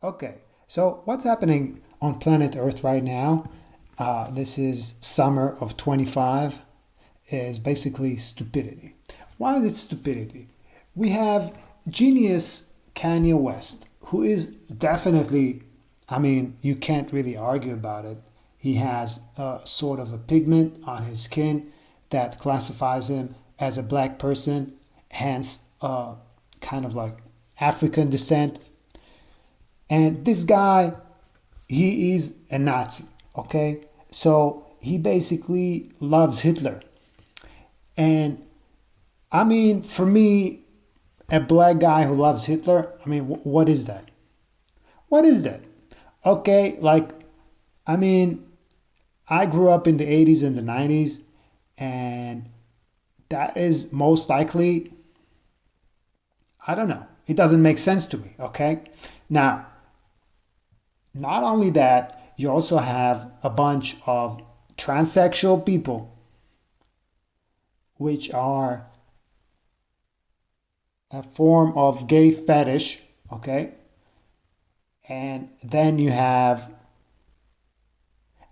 Okay, so what's happening on planet Earth right now? This is summer of 25, is basically stupidity. Why is it stupidity? We have genius Kanye West, who is definitely, I mean, you can't really argue about it. He has a sort of a pigment on his skin that classifies him as a black person, hence kind of like African descent. And this guy, he is a Nazi, okay? So he basically loves Hitler. And I mean, for me, a black guy who loves Hitler, I mean, what is that? What is that? Okay, like, I mean, I grew up in the 80s and the 90s, and that is most likely, I don't know. It doesn't make sense to me, okay? Now, not only that, you also have a bunch of transsexual people, which are a form of gay fetish, okay? And then you have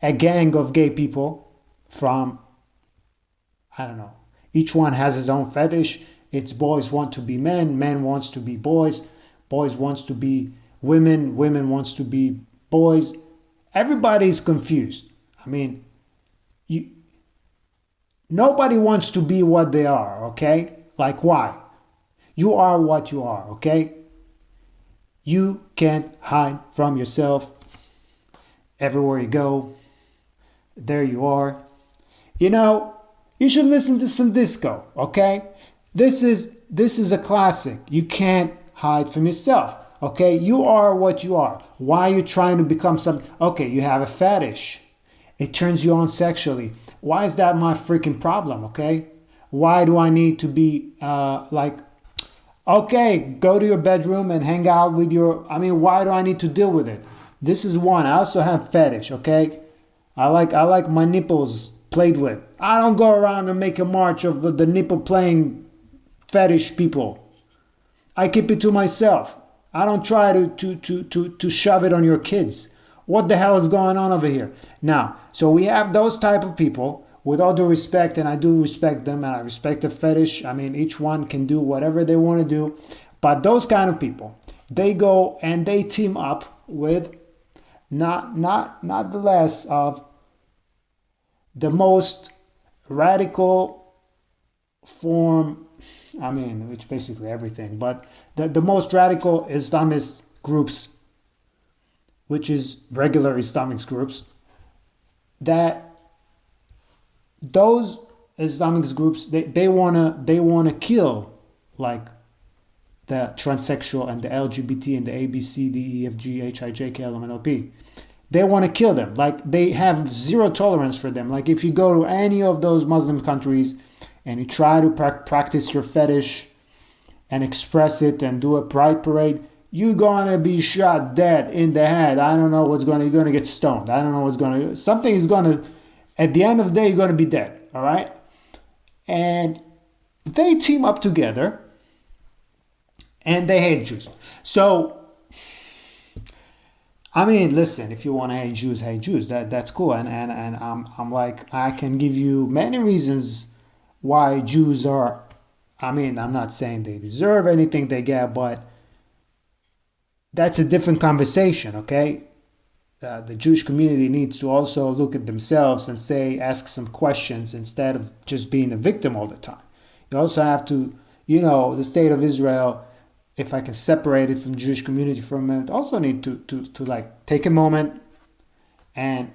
a gang of gay people from, I don't know, each one has his own fetish. It's boys want to be men, men wants to be boys, boys wants to be women, women wants to be boys. Everybody's confused. I mean, you, nobody wants to be what they are, okay? Like, why? You are what you are, okay? You can't hide from yourself. Everywhere you go, there you are. You know, you should listen to some disco, okay? This is a classic. You can't hide from yourself, okay? You are what you are. Why are you trying to become something? Okay, you have a fetish. It turns you on sexually. Why is that my freaking problem, okay? Why do I need to be like, okay, go to your bedroom and hang out with your, I mean, why do I need to deal with it? This is one. I also have fetish, okay? I like my nipples played with. I don't go around and make a march of the nipple playing fetish people. I keep it to myself. I don't try to shove it on your kids. What the hell is going on over here? Now, so we have those type of people, with all due respect, and I do respect them, and I respect the fetish. I mean, each one can do whatever they want to do. But those kind of people, they go and they team up with not the less of the most radical form, I mean, which basically everything, but the most radical Islamist groups, which is regular Islamic groups, that those Islamic groups, they wanna kill like the transsexual and the LGBT and the A B C D E F G H I J K L M N O P. They want to kill them. Like, they have zero tolerance for them. Like, if you go to any of those Muslim countries and you try to practice your fetish and express it and do a pride parade, you're gonna be shot dead in the head. I don't know what's gonna, you're gonna get stoned. I don't know what's gonna, something is gonna, at the end of the day, you're gonna be dead. All right. And they team up together and they hate Jews. So, I mean, listen, if you want to hate Jews. That's cool. And I'm like, I can give you many reasons why Jews are, I mean, I'm not saying they deserve anything they get, but that's a different conversation, okay? The Jewish community needs to also look at themselves and ask some questions instead of just being a victim all the time. You also have to, the state of Israel, if I can separate it from the Jewish community for a minute, also need to like take a moment and,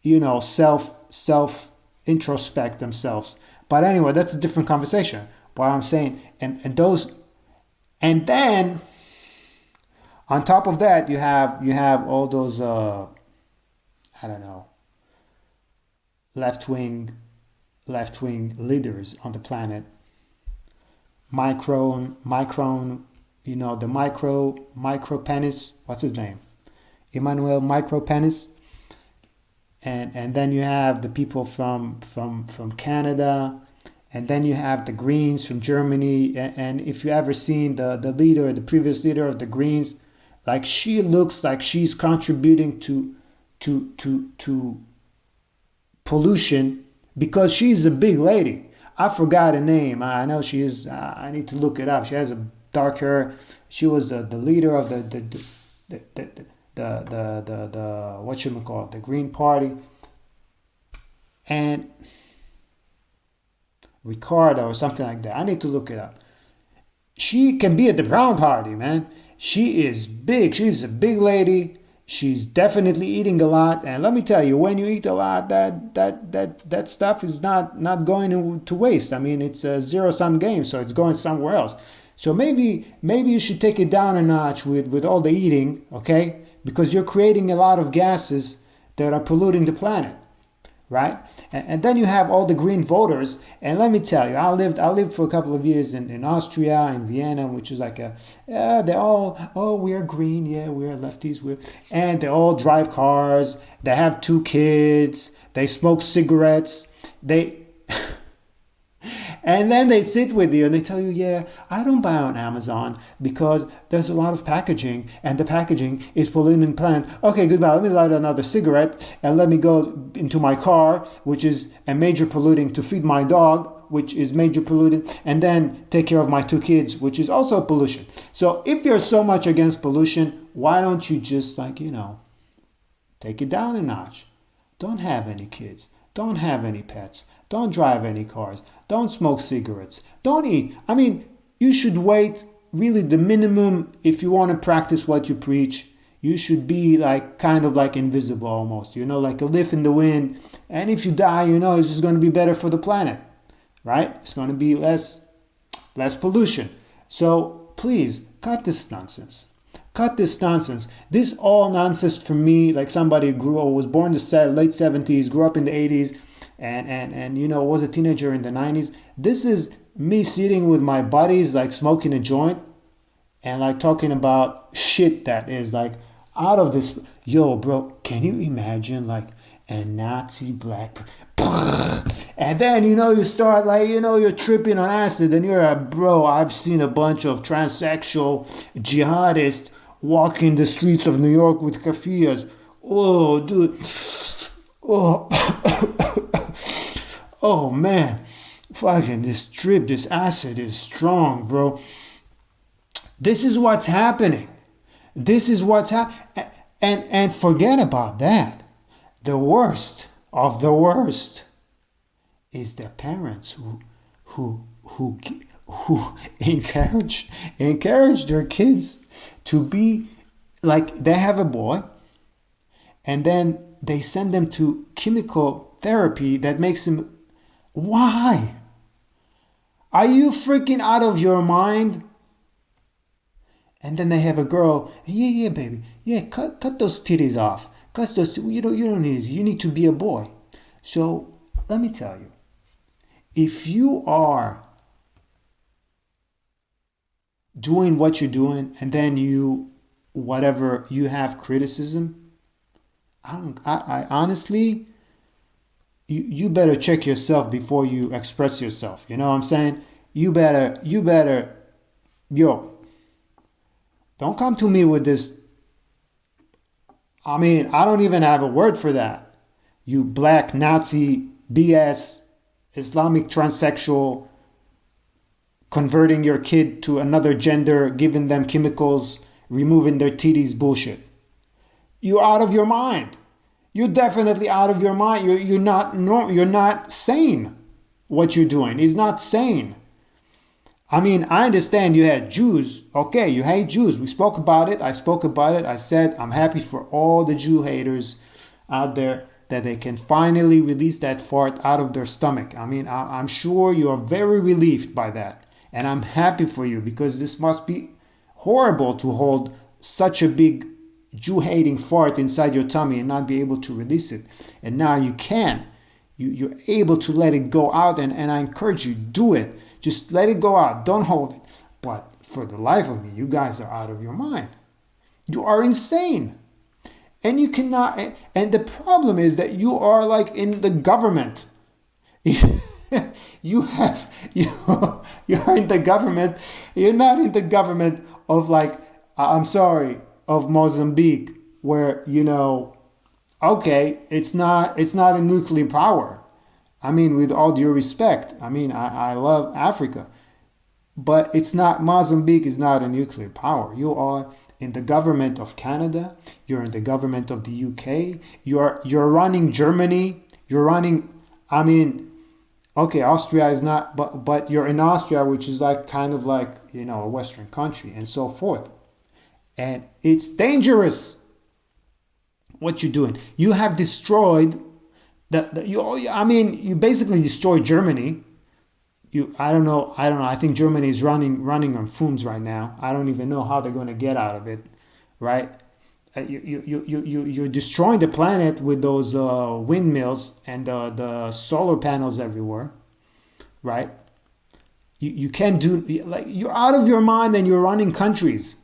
self introspect themselves. But anyway, that's a different conversation. What I'm saying, and those, and then on top of that, you have all those I don't know, left wing leaders on the planet. Micron, the micro penis. What's his name? Emmanuel Micro Penis. And then you have the people from Canada, and then you have the Greens from Germany. And if you ever seen the previous leader of the Greens, Like she looks like she's contributing to pollution because she's a big lady. I forgot her name. I know she is. I need to look it up. She has a dark hair. She was the leader of the what you call it, the Green Party, and Ricardo or something like that. I need to look it up. She can be at the Brown Party, man. She is big. She's a big lady. She's definitely eating a lot. And let me tell you, when you eat a lot, that stuff is not going to waste. I mean, it's a zero-sum game, so it's going somewhere else. So maybe you should take it down a notch with all the eating, okay? Because you're creating a lot of gases that are polluting the planet, right? And then you have all the green voters. And let me tell you, I lived for a couple of years in Austria, in Vienna, which is like they're all, oh, we are green, yeah, we are lefties, and they all drive cars, they have 2 kids, they smoke cigarettes, they and then they sit with you and they tell you, yeah, I don't buy on Amazon because there's a lot of packaging and the packaging is polluting the planet. Okay, goodbye. Let me light another cigarette and let me go into my car, which is a major polluting, to feed my dog, which is major polluting, and then take care of my 2 kids, which is also pollution. So if you're so much against pollution, why don't you just take it down a notch? Don't have any kids. Don't have any pets. Don't drive any cars. Don't smoke cigarettes. Don't eat. I mean, you should wait really the minimum if you want to practice what you preach. You should be kind of like invisible almost, like a leaf in the wind. And if you die, it's just going to be better for the planet, right? It's going to be less pollution. So please cut this nonsense. Cut this nonsense. This all nonsense for me, like somebody who was born in the late 70s, grew up in the 80s, and was a teenager in the 90s. This is me sitting with my buddies, smoking a joint and talking about shit that is out of this. Yo, bro, can you imagine a Nazi black and then you start you're tripping on acid and you're bro, I've seen a bunch of transsexual jihadists walking the streets of New York with kafirs. Oh, dude. Oh. Oh man, fucking this acid is strong, bro. This is what's happening. This is what's happening. And forget about that. The worst of the worst is the parents who encourage their kids to be they have a boy, and then they send them to chemical therapy that makes him. Why? Are you freaking out of your mind? And then they have a girl. Yeah, baby. Yeah, cut those titties off. Cut those. You don't need it. You need to be a boy. So let me tell you, if you are doing what you're doing, and then you have criticism, I honestly. You better check yourself before you express yourself. You know what I'm saying? You better, don't come to me with this. I mean, I don't even have a word for that. You black Nazi BS, Islamic transsexual, converting your kid to another gender, giving them chemicals, removing their titties bullshit. You're out of your mind. You're definitely out of your mind. You're not sane. What you're doing is not sane. I mean, I understand you had Jews. Okay, you hate Jews. We spoke about it. I spoke about it. I said I'm happy for all the Jew haters out there that they can finally release that fart out of their stomach. I mean, I'm sure you are very relieved by that. And I'm happy for you because this must be horrible to hold such a big Jew-hating fart inside your tummy and not be able to release it. And now you can. You're able to let it go out, and I encourage you, do it. Just let it go out. Don't hold it. But for the life of me, you guys are out of your mind. You are insane. And you cannot, and the problem is that you are in the government. You are in the government. You're not in the government of I'm sorry, of Mozambique, where, okay, it's not a nuclear power. I mean, with all due respect, I mean, I love Africa, but it's not, Mozambique is not a nuclear power. You are in the government of Canada, you're in the government of the UK, you're running Germany, you're running, I mean, okay, Austria is not, but you're in Austria, which is like kind of like, a Western country and so forth. And it's dangerous what you're doing. You have destroyed you basically destroyed Germany. I don't know. I think Germany is running on fumes right now. I don't even know how they're going to get out of it, right? You're destroying the planet with those windmills and the solar panels everywhere, right? You can't do, like, you're out of your mind and you're running countries.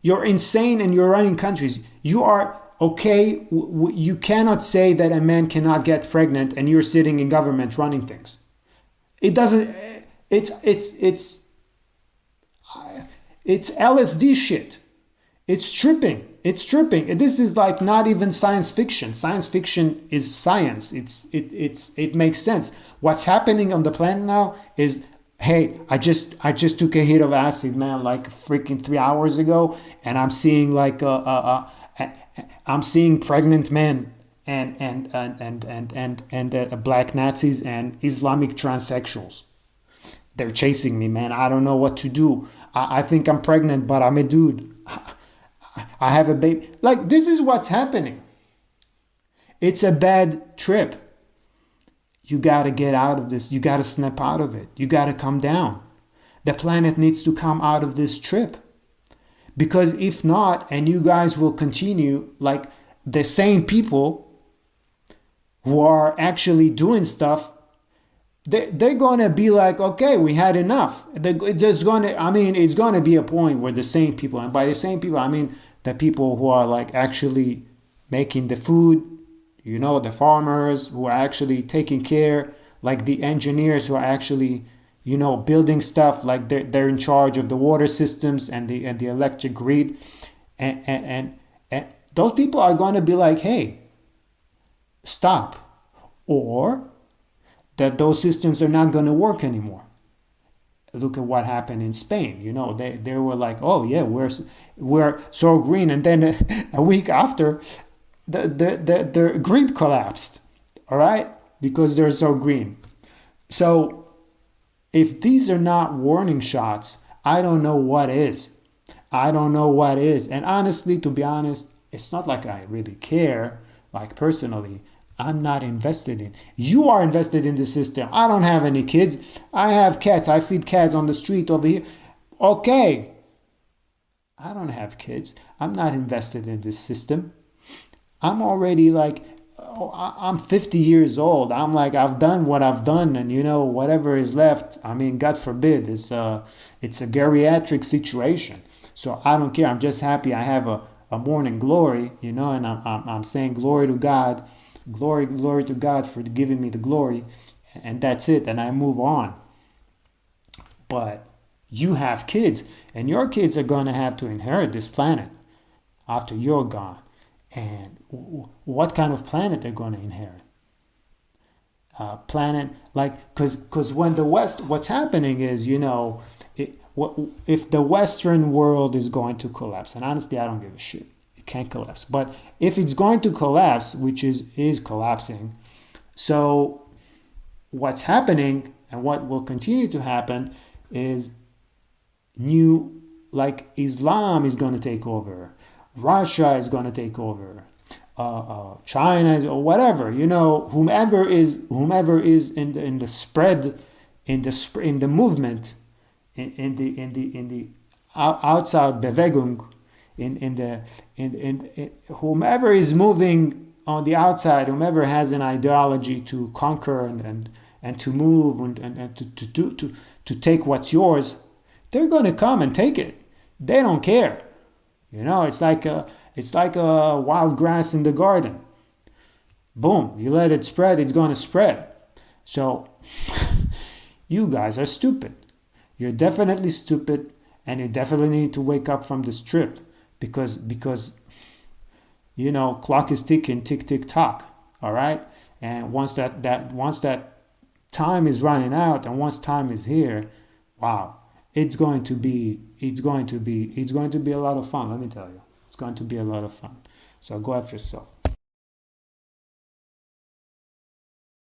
You're insane and you're running countries. You are okay. You cannot say that a man cannot get pregnant and you're sitting in government running things. It doesn't. It's LSD shit. It's tripping. It's tripping. This is like not even science fiction. Science fiction is science. It makes sense. What's happening on the planet now is, hey, I just took a hit of acid, man, like freaking 3 hours ago, and I'm seeing like I'm seeing pregnant men and black Nazis and Islamic transsexuals. They're chasing me, man. I don't know what to do. I think I'm pregnant, but I'm a dude. I have a baby. Like, this is what's happening. It's a bad trip. You got to get out of this. You got to snap out of it. You got to come down. The planet needs to come out of this trip. Because if not, and you guys will continue, like the same people who are actually doing stuff, they're going to be like, okay, we had enough. It's going to be a point where the same people, and by the same people, I mean the people who are like actually making the food, the farmers who are actually taking care, like the engineers who are actually, building stuff, like they're in charge of the water systems and the electric grid. And those people are going to be like, hey, stop. Or that those systems are not going to work anymore. Look at what happened in Spain. They were like, oh yeah, we're so green, and then a week after, the grid collapsed. All right, because they're so green. So if these are not warning shots, I don't know what is. I don't know what is. And honestly, to be honest, it's not like I really care. Like personally, I'm not invested in. You are invested in the system. I don't have any kids. I have cats. I feed cats on the street over here. Okay. I don't have kids. I'm not invested in this system. I'm already like, I'm 50 years old. I'm like, I've done what I've done, and whatever is left, I mean, God forbid, it's a geriatric situation. So I don't care. I'm just happy I have a morning glory, and I'm saying glory to God. Glory to God for giving me the glory, and that's it, and I move on. But you have kids, and your kids are going to have to inherit this planet after you're gone. And what kind of planet they're going to inherit? Planet, like, because when the West, what's happening is, if the Western world is going to collapse, and honestly, I don't give a shit. Can't collapse, but if it's going to collapse, which is collapsing, so what's happening and what will continue to happen is like Islam is going to take over, Russia is going to take over, China or whatever, whomever is in the spread, in the movement, in the outside Bewegung, in whomever is moving on the outside, whomever has an ideology to conquer and to move and to take what's yours, they're going to come and take it. They don't care. It's like a wild grass in the garden. Boom, you let it spread, it's going to spread. So you guys are stupid. You're definitely stupid, and you definitely need to wake up from this trip. because you know, clock is ticking, tick tick tock. All right, and once that time is running out, and once time is here, wow, it's going to be a lot of fun. Let me tell you, it's going to be a lot of fun. So go have yourself.